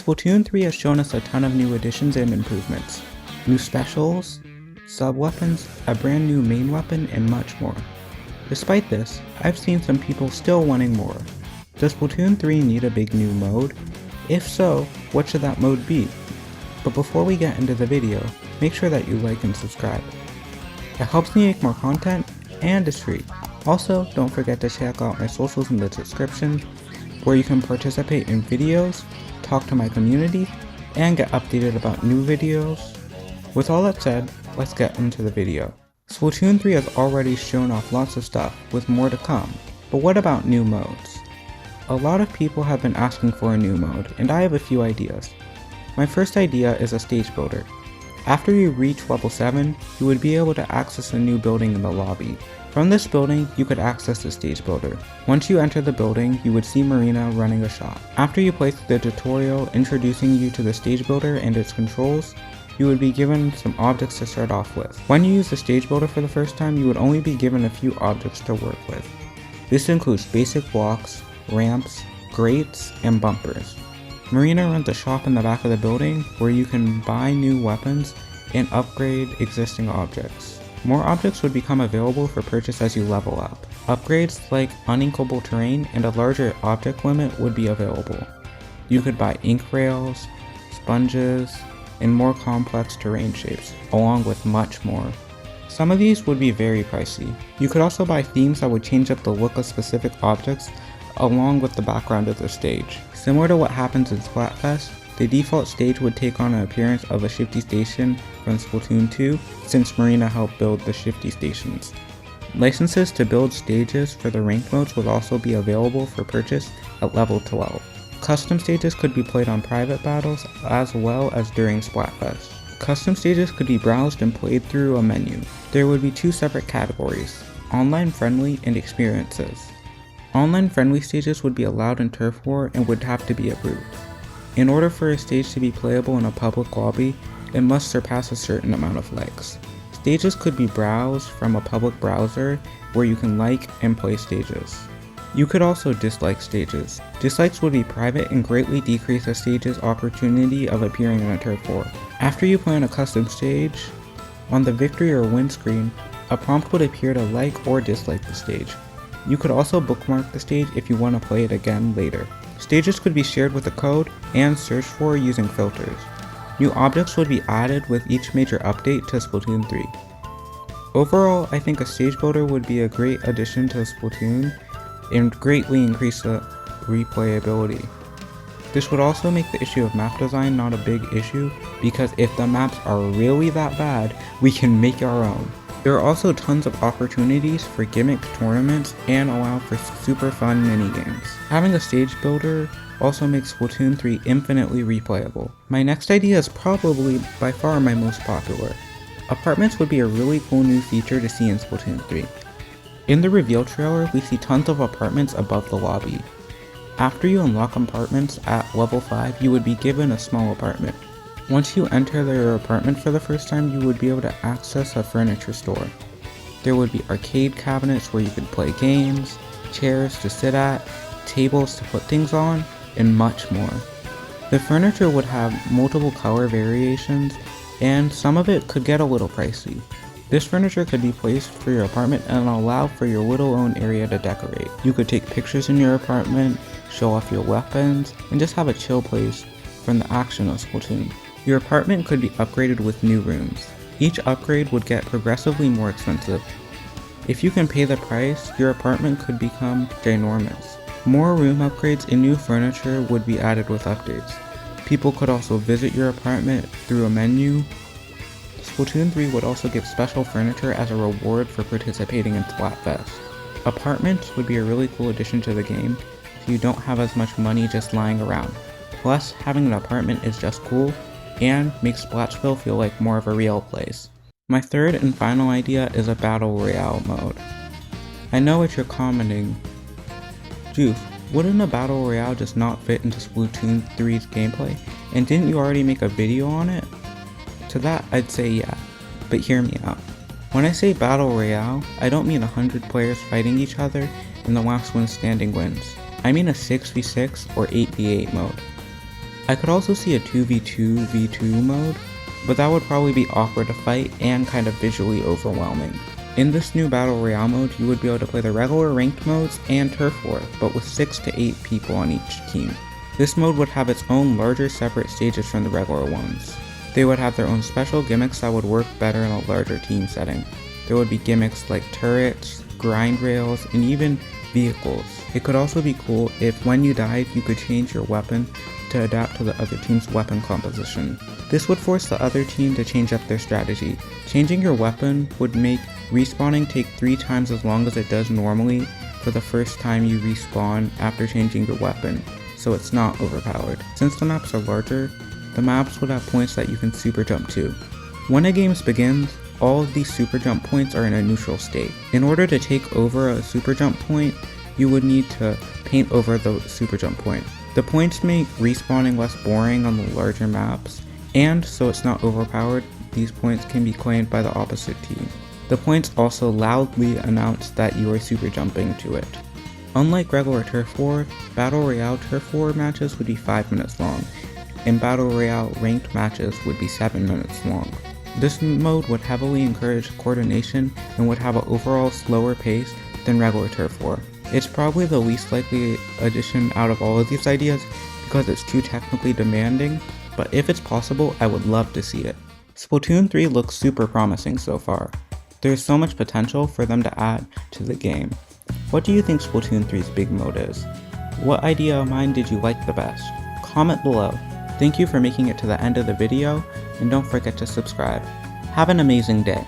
Splatoon 3 has shown us a ton of new additions and improvements. New specials, sub-weapons, a brand new main weapon, and much more. Despite this, I've seen some people still wanting more. Does Splatoon 3 need a big new mode? If so, what should that mode be? But before we get into the video, make sure that you like and subscribe. It helps me make more content, and it's free. Also, don't forget to check out my socials in the description, where you can participate in videos, talk to my community, and get updated about new videos. With all that said, let's get into the video. Splatoon 3 has already shown off lots of stuff, with more to come, but what about new modes? A lot of people have been asking for a new mode, and I have a few ideas. My first idea is a stage builder. After you reach level 7, you would be able to access a new building in the lobby. From this building, you could access the stage builder. Once you enter the building, you would see Marina running a shop. After you play through the tutorial introducing you to the stage builder and its controls, you would be given some objects to start off with. When you use the stage builder for the first time, you would only be given a few objects to work with. This includes basic blocks, ramps, grates, and bumpers. Marina runs a shop in the back of the building where you can buy new weapons and upgrade existing objects. More objects would become available for purchase as you level up. Upgrades like uninkable terrain and a larger object limit would be available. You could buy ink rails, sponges, and more complex terrain shapes, along with much more. Some of these would be very pricey. You could also buy themes that would change up the look of specific objects along with the background of the stage. Similar to what happens in Splatfest, the default stage would take on an appearance of a shifty station from Splatoon 2, since Marina helped build the shifty stations. Licenses to build stages for the ranked modes would also be available for purchase at level 12. Custom stages could be played on private battles as well as during Splatfest. Custom stages could be browsed and played through a menu. There would be two separate categories, online friendly and experiences. Online friendly stages would be allowed in Turf War and would have to be approved. In order for a stage to be playable in a public lobby, it must surpass a certain amount of likes. Stages could be browsed from a public browser where you can like and play stages. You could also dislike stages. Dislikes would be private and greatly decrease a stage's opportunity of appearing in a Turf War. After you play on a custom stage, on the victory or win screen, a prompt would appear to like or dislike the stage. You could also bookmark the stage if you want to play it again later. Stages could be shared with a code and searched for using filters. New objects would be added with each major update to Splatoon 3. Overall, I think a stage builder would be a great addition to Splatoon and greatly increase the replayability. This would also make the issue of map design not a big issue, because if the maps are really that bad, we can make our own. There are also tons of opportunities for gimmick tournaments and allow for super fun minigames. Having a stage builder also makes Splatoon 3 infinitely replayable. My next idea is probably by far my most popular. Apartments would be a really cool new feature to see in Splatoon 3. In the reveal trailer, we see tons of apartments above the lobby. After you unlock apartments at level 5, you would be given a small apartment. Once you enter your apartment for the first time, you would be able to access a furniture store. There would be arcade cabinets where you could play games, chairs to sit at, tables to put things on, and much more. The furniture would have multiple color variations, and some of it could get a little pricey. This furniture could be placed for your apartment and allow for your little own area to decorate. You could take pictures in your apartment, show off your weapons, and just have a chill place from the action of Splatoon. Your apartment could be upgraded with new rooms. Each upgrade would get progressively more expensive. If you can pay the price, your apartment could become ginormous. More room upgrades and new furniture would be added with updates. People could also visit your apartment through a menu. Splatoon 3 would also give special furniture as a reward for participating in Splatfest. Apartments would be a really cool addition to the game if you don't have as much money just lying around. Plus, having an apartment is just cool and makes Splatsville feel like more of a real place. My third and final idea is a Battle Royale mode. I know what you're commenting. Joof, wouldn't a Battle Royale just not fit into Splatoon 3's gameplay? And didn't you already make a video on it? To that, I'd say yeah, but hear me out. When I say Battle Royale, I don't mean 100 players fighting each other and the last one standing wins. I mean a 6v6 or 8v8 mode. I could also see a 2v2v2 mode, but that would probably be awkward to fight and kind of visually overwhelming. In this new Battle Royale mode, you would be able to play the regular ranked modes and Turf War, but with 6 to 8 people on each team. This mode would have its own larger separate stages from the regular ones. They would have their own special gimmicks that would work better in a larger team setting. There would be gimmicks like turrets, grind rails, and even vehicles. It could also be cool if when you died you could change your weapon to adapt to the other team's weapon composition. This would force the other team to change up their strategy. Changing your weapon would make respawning take 3 times as long as it does normally for the first time you respawn after changing your weapon, so it's not overpowered. Since the maps are larger, the maps would have points that you can super jump to. When a game begins, all of these super jump points are in a neutral state. In order to take over a super jump point, you would need to paint over the super jump point. The points make respawning less boring on the larger maps, and so it's not overpowered, these points can be claimed by the opposite team. The points also loudly announce that you are super jumping to it. Unlike regular Turf War, Battle Royale Turf War matches would be 5 minutes long, and Battle Royale ranked matches would be 7 minutes long. This mode would heavily encourage coordination and would have an overall slower pace than regular Turf War. It's probably the least likely addition out of all of these ideas because it's too technically demanding, but if it's possible, I would love to see it. Splatoon 3 looks super promising so far. There's so much potential for them to add to the game. What do you think Splatoon 3's big mode is? What idea of mine did you like the best? Comment below. Thank you for making it to the end of the video, and don't forget to subscribe. Have an amazing day.